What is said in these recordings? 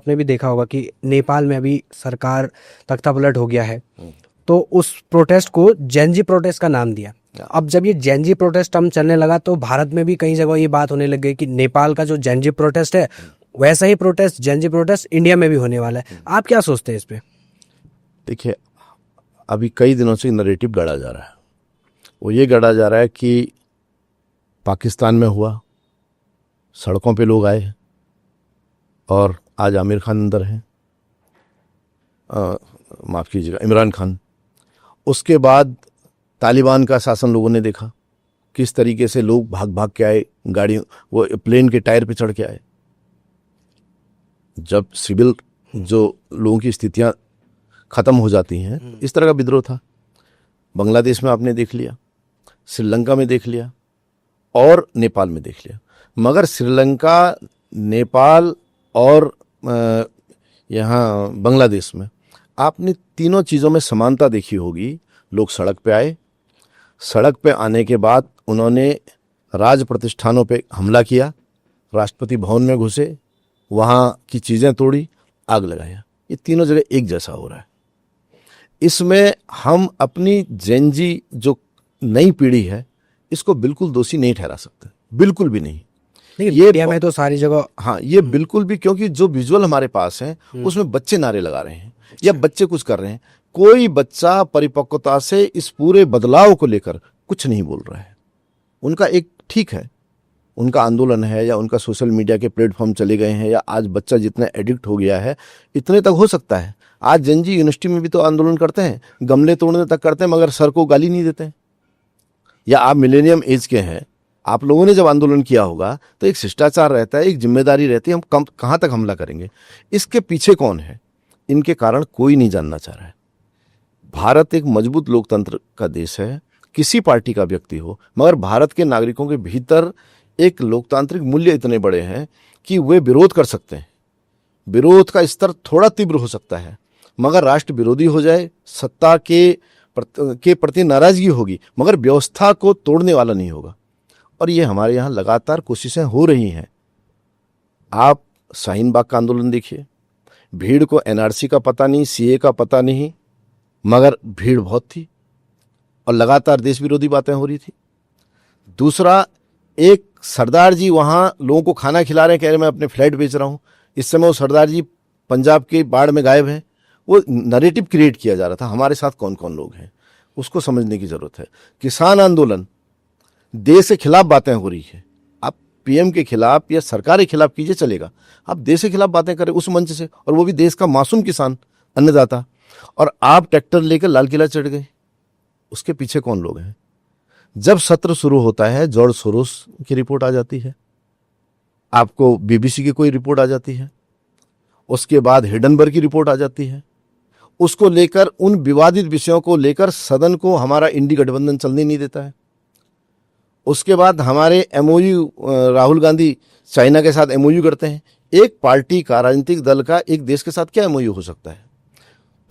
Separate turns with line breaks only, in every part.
आपने भी देखा होगा कि नेपाल में अभी सरकार तख्तापलट हो गया है, तो उस प्रोटेस्ट को जेनजी प्रोटेस्ट का नाम दिया। अब जब ये जेनजी प्रोटेस्ट हम चलने लगा तो भारत में भी कई जगह ये बात होने लग गई कि नेपाल का जो जेनजी प्रोटेस्ट है वैसा ही प्रोटेस्ट, जेनजी प्रोटेस्ट इंडिया में भी होने वाला है। आप क्या सोचते हैं इस पे?
देखिए, अभी कई दिनों से नैरेटिव गढ़ा जा रहा है। वो ये गढ़ा जा रहा है कि पाकिस्तान में हुआ, सड़कों पे लोग आए और आज आमिर खान अंदर हैं, माफ़ कीजिएगा, इमरान खान। उसके बाद तालिबान का शासन लोगों ने देखा, किस तरीके से लोग भाग भाग के आए, गाड़ी वो प्लेन के टायर पे चढ़ के आए। जब सिविल जो लोगों की स्थितियां ख़त्म हो जाती हैं, इस तरह का विद्रोह था। बांग्लादेश में आपने देख लिया, श्रीलंका में देख लिया और नेपाल में देख लिया। मगर श्रीलंका, नेपाल और यहाँ बांग्लादेश में आपने तीनों चीज़ों में समानता देखी होगी। लोग सड़क पे आए, सड़क पे आने के बाद उन्होंने राज प्रतिष्ठानों पे हमला किया, राष्ट्रपति भवन में घुसे, वहाँ की चीज़ें तोड़ी, आग लगाया। ये तीनों जगह एक जैसा हो रहा है। इसमें हम अपनी जेनजी जो नई पीढ़ी है इसको बिल्कुल दोषी नहीं ठहरा सकते, बिल्कुल भी नहीं।
ये इंडिया में तो सारी जगह,
हाँ, ये बिल्कुल भी, क्योंकि जो विजुअल हमारे पास है उसमें बच्चे नारे लगा रहे हैं या बच्चे कुछ कर रहे हैं। कोई बच्चा परिपक्वता से इस पूरे बदलाव को लेकर कुछ नहीं बोल रहा है। उनका एक ठीक है, उनका आंदोलन है या उनका सोशल मीडिया के प्लेटफॉर्म चले गए हैं, या आज बच्चा जितना एडिक्ट हो गया है इतने तक हो सकता है। आज जेनजी यूनिवर्सिटी में भी तो आंदोलन करते हैं, गमले तोड़ने तक करते हैं, मगर सर को गाली नहीं देते हैं। या आप मिलेनियम एज के हैं, आप लोगों ने जब आंदोलन किया होगा तो एक शिष्टाचार रहता है, एक जिम्मेदारी रहती है, हम कहाँ तक हमला करेंगे। इसके पीछे कौन है, इनके कारण कोई नहीं जानना चाह रहा है। भारत एक मजबूत लोकतंत्र का देश है, किसी पार्टी का व्यक्ति हो, मगर भारत के नागरिकों के भीतर एक लोकतांत्रिक मूल्य इतने बड़े हैं कि वे विरोध कर सकते हैं। विरोध का स्तर थोड़ा तीव्र हो सकता है, मगर राष्ट्र विरोधी हो जाए, सत्ता के प्रति नाराजगी होगी, मगर व्यवस्था को तोड़ने वाला नहीं होगा। और ये हमारे यहाँ लगातार कोशिशें हो रही हैं। आप शाहीन बाग का आंदोलन देखिए, भीड़ को एनआरसी का पता नहीं, सीए का पता नहीं, मगर भीड़ बहुत थी और लगातार देश विरोधी बातें हो रही थी। दूसरा, एक सरदार जी वहाँ लोगों को खाना खिला रहे हैं, कह रहे मैं अपने फ्लैट बेच रहा हूँ। इस समय वो सरदार जी पंजाब के बाढ़ में गायब हैं। वो नैरेटिव क्रिएट किया जा रहा था, हमारे साथ कौन कौन लोग हैं उसको समझने की ज़रूरत है। किसान आंदोलन, देश के खिलाफ बातें हो रही है। आप पीएम के खिलाफ या सरकार के खिलाफ कीजिए, चलेगा। आप देश के खिलाफ बातें करें उस मंच से, और वो भी देश का मासूम किसान, अन्नदाता, और आप ट्रैक्टर लेकर लाल किला चढ़ गए। उसके पीछे कौन लोग हैं? जब सत्र शुरू होता है, जॉर्ज सोरोस की रिपोर्ट आ जाती है, आपको बीबीसी की कोई रिपोर्ट आ जाती है, उसके बाद हिडनबर्ग की रिपोर्ट आ जाती है। उसको लेकर, उन विवादित विषयों को लेकर सदन को हमारा इंडी गठबंधन चलने नहीं देता है। उसके बाद हमारे एमओयू, राहुल गांधी चाइना के साथ एमओयू करते हैं। एक पार्टी का, राजनीतिक दल का एक देश के साथ क्या एमओयू हो सकता है?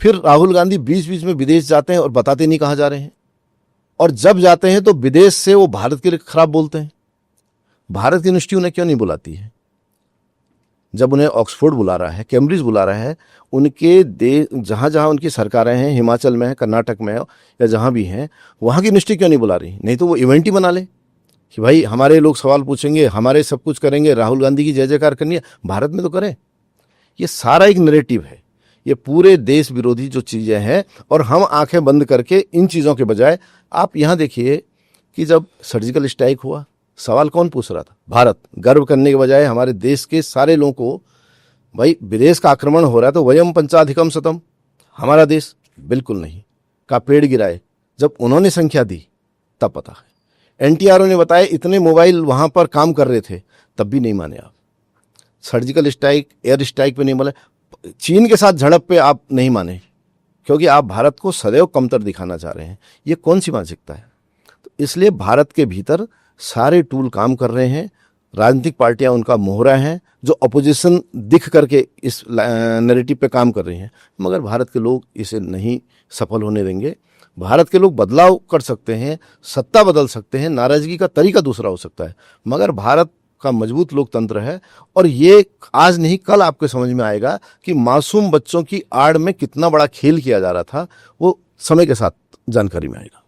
फिर राहुल गांधी बीच बीच में विदेश जाते हैं और बताते नहीं कहाँ जा रहे हैं, और जब जाते हैं तो विदेश से वो भारत के लिए खराब बोलते हैं। भारत की यूनिवर्सिटी उन्हें क्यों नहीं बुलाती है? जब उन्हें ऑक्सफोर्ड बुला रहा है, कैम्ब्रिज बुला रहा है, उनके देश जहाँ जहाँ उनकी सरकारें हैं, हिमाचल में है, कर्नाटक में है, या जहाँ भी हैं, वहाँ की यूनिवर्सिटी क्यों नहीं बुला रही? नहीं तो वो इवेंट ही बना ले कि भाई हमारे लोग सवाल पूछेंगे, हमारे सब कुछ करेंगे, राहुल गांधी की जय जयकार करनी है, भारत में तो करें। ये सारा एक नैरेटिव है, ये पूरे देश विरोधी जो चीज़ें हैं, और हम आंखें बंद करके इन चीज़ों के बजाय, आप यहाँ देखिए कि जब सर्जिकल स्ट्राइक हुआ, सवाल कौन पूछ रहा था? भारत। गर्व करने के बजाय हमारे देश के सारे लोगों को, भाई विदेश का आक्रमण हो रहा है तो वयम पंचाधिकम शतम, हमारा देश बिल्कुल नहीं, का पेड़ गिराए। जब उन्होंने संख्या दी तब पता है। एनटीआरओ ने बताया इतने मोबाइल वहाँ पर काम कर रहे थे, तब भी नहीं माने आप। सर्जिकल स्ट्राइक, एयर स्ट्राइक पे नहीं बोले। चीन के साथ झड़प पे आप नहीं माने, क्योंकि आप भारत को सदैव कमतर दिखाना चाह रहे हैं। ये कौन सी मानसिकता है? तो इसलिए भारत के भीतर सारे टूल काम कर रहे हैं। राजनीतिक पार्टियां उनका मोहरा हैं, जो अपोजिशन दिख करके इस नैरेटिव पे काम कर रही हैं, मगर भारत के लोग इसे नहीं सफल होने देंगे। भारत के लोग बदलाव कर सकते हैं, सत्ता बदल सकते हैं, नाराजगी का तरीका दूसरा हो सकता है, मगर भारत का मजबूत लोकतंत्र है। और ये आज नहीं कल आपको समझ में आएगा कि मासूम बच्चों की आड़ में कितना बड़ा खेल किया जा रहा था, वो समय के साथ जानकारी में आएगा।